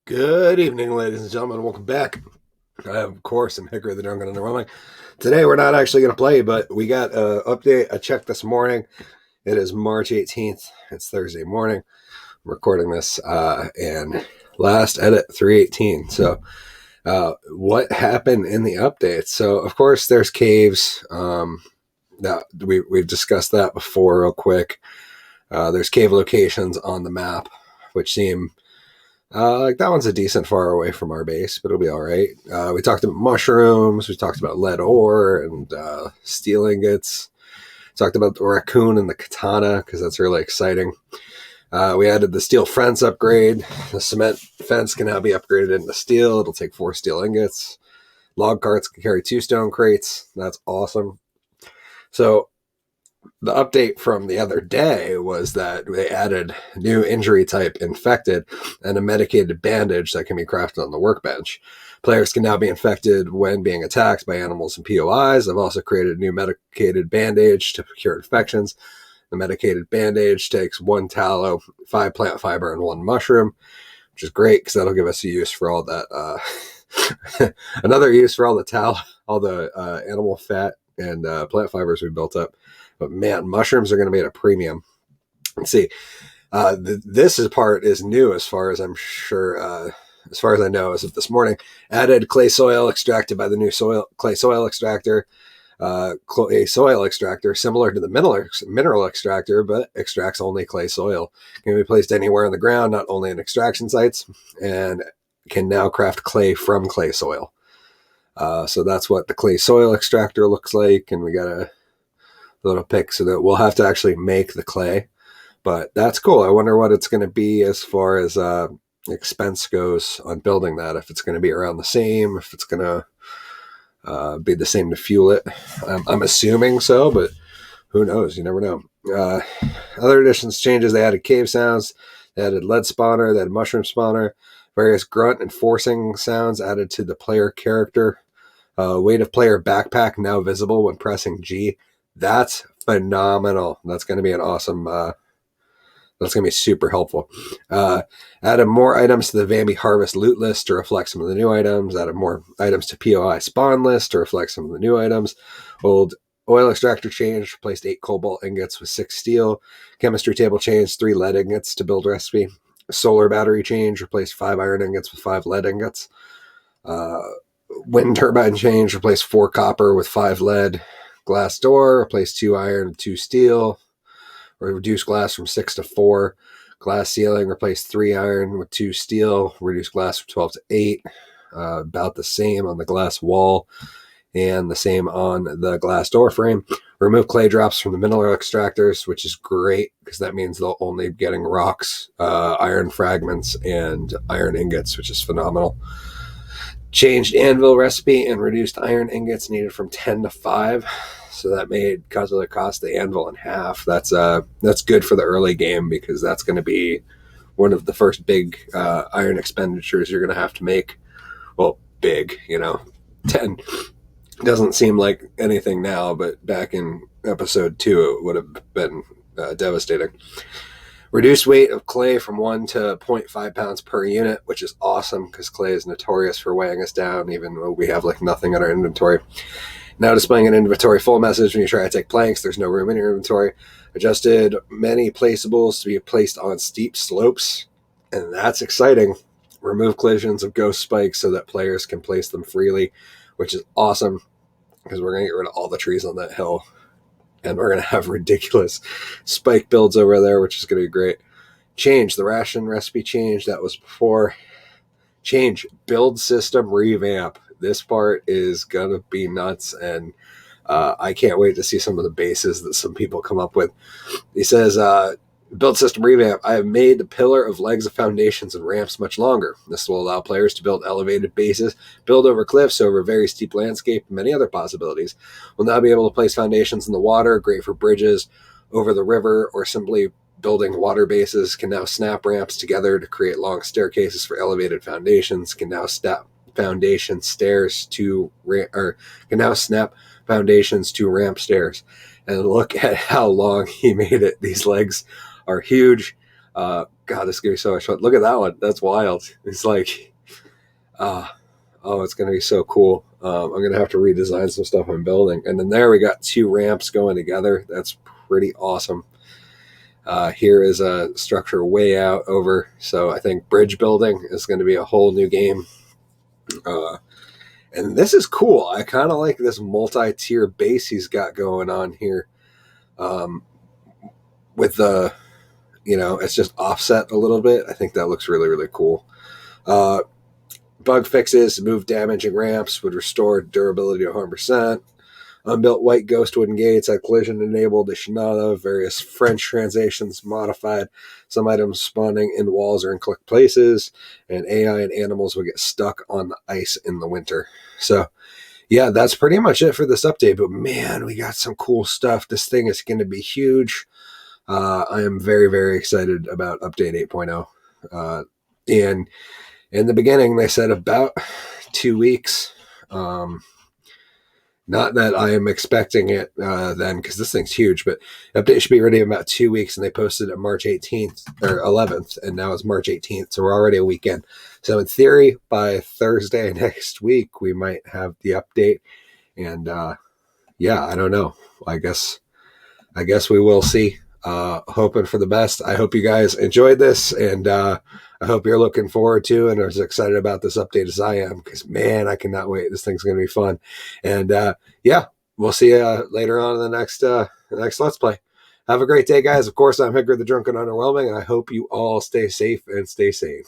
Good evening, ladies and gentlemen. Welcome back. I, of course, am Hickory the Drunken and the Roaming. Today, we're not actually going to play, but we got an update. I checked this morning. It is March 18th. It's Thursday morning. I'm recording this, and last edit 318. So, what happened in the update? So, of course, there's caves. That we've discussed that before, real quick. There's cave locations on the map, which seem like that one's a decent far away from our base, but it'll be all right. We talked about mushrooms. We talked about lead ore and steel ingots. Talked about the raccoon and the katana because that's really exciting. We added the steel fence upgrade. The cement fence can now be upgraded into steel. It'll take 4 steel ingots. Log carts can carry 2 stone crates. That's awesome. So the update from the other day was that they added new injury type infected and a medicated bandage that can be crafted on the workbench. Players can now be infected when being attacked by animals and POIs. I've also created a new medicated bandage to cure infections. The medicated bandage takes 1 tallow, 5 plant fiber, and 1 mushroom, which is great because that'll give us a use for all that. Another use for all the tallow, all the animal fat and plant fibers we built up. But man, mushrooms are going to be at a premium. Let's see. This part is new as far as I'm sure, as far as I know, as of this morning. Added clay soil extracted by the new clay soil extractor. Clay soil extractor, similar to the mineral extractor, but extracts only clay soil. Can be placed anywhere on the ground, not only in extraction sites, and can now craft clay from clay soil. So that's what the clay soil extractor looks like, and we got a little pic so that we'll have to actually make the clay, but that's cool. I wonder what it's going to be as far as expense goes on building that, if it's going to be around the same, if it's going to be the same to fuel it. I'm assuming so, but who knows? You never know. Other additions, changes, they added cave sounds, they added lead spawner, they added mushroom spawner, various grunt and forcing sounds added to the player character. Weight of player backpack now visible when pressing G. That's phenomenal. That's going to be an awesome, that's going to be super helpful. Added more items to the Vambi Harvest loot list to reflect some of the new items. Added more items to POI spawn list to reflect some of the new items. Old oil extractor change, replaced 8 cobalt ingots with 6 steel. Chemistry table change, 3 lead ingots to build recipe. Solar battery change, replaced 5 iron ingots with 5 lead ingots. Wind turbine change, replaced 4 copper with 5 lead. Glass door, replace 2 iron and 2 steel, or reduce glass from 6 to 4. Glass ceiling, replace 3 iron with 2 steel, reduce glass from 12 to 8. About the same on the glass wall, and the same on the glass door frame. Remove clay drops from the mineral extractors, which is great because that means they'll only be getting rocks, iron fragments, and iron ingots, which is phenomenal. Changed anvil recipe and reduced iron ingots needed from 10 to 5. So that made cost the anvil in half. That's good for the early game because that's going to be one of the first big iron expenditures you're going to have to make. Well, big, 10 doesn't seem like anything now, but back in episode 2, it would have been devastating. Reduced weight of clay from 1 to 0.5 pounds per unit, which is awesome because clay is notorious for weighing us down, even though we have like nothing in our inventory. Now displaying an inventory full message when you try to take planks, there's no room in your inventory. Adjusted many placeables to be placed on steep slopes, and that's exciting. Remove collisions of ghost spikes so that players can place them freely, which is awesome because we're going to get rid of all the trees on that hill. And we're going to have ridiculous spike builds over there, which is going to be great. Change the ration recipe change. That was before. Change build system revamp. This part is going to be nuts, and I can't wait to see some of the bases that some people come up with. He says, build system revamp. I have made the pillar of legs of foundations and ramps much longer. This will allow players to build elevated bases, build over cliffs, over very steep landscape, and many other possibilities. We'll now be able to place foundations in the water, great for bridges, over the river, or simply building water bases. Can now snap ramps together to create long staircases for elevated foundations. Can now snap foundations to ramp stairs. And look at how long he made it. These legs are huge. God, this is gonna be so much fun. Look at that one. That's wild. It's like, oh, it's gonna be so cool. I'm gonna have to redesign some stuff I'm building. And then there we got two ramps going together. That's pretty awesome. Here is a structure way out over. So I think bridge building is going to be a whole new game. Uh, and this is cool. I kind of like this multi-tier base he's got going on here. With the, it's just offset a little bit. I think that looks really, really cool. Bug fixes, move damaging ramps, would restore durability to 100%. Unbuilt white ghost wooden gates had collision enabled. They should not have. Various French translations modified. Some items spawning in walls or in click places. And AI and animals would get stuck on the ice in the winter. So, yeah, that's pretty much it for this update. But man, we got some cool stuff. This thing is going to be huge. I am very, very excited about update 8.0. And in the beginning, they said about 2 weeks. Not that I am expecting it then, because this thing's huge, but update should be ready in about 2 weeks, and they posted it March 18th or 11th, and now it's March 18th, so we're already a weekend. So in theory, by Thursday next week, we might have the update, and yeah, I don't know. I guess we will see. Hoping for the best. I hope you guys enjoyed this, and I hope you're looking forward to and are as excited about this update as I am, because man, I cannot wait. This thing's going to be fun. And yeah, we'll see you later on in the next Let's Play. Have a great day, guys. Of course, I'm Hickory the Drunken Underwhelming, and I hope you all stay safe and stay sane.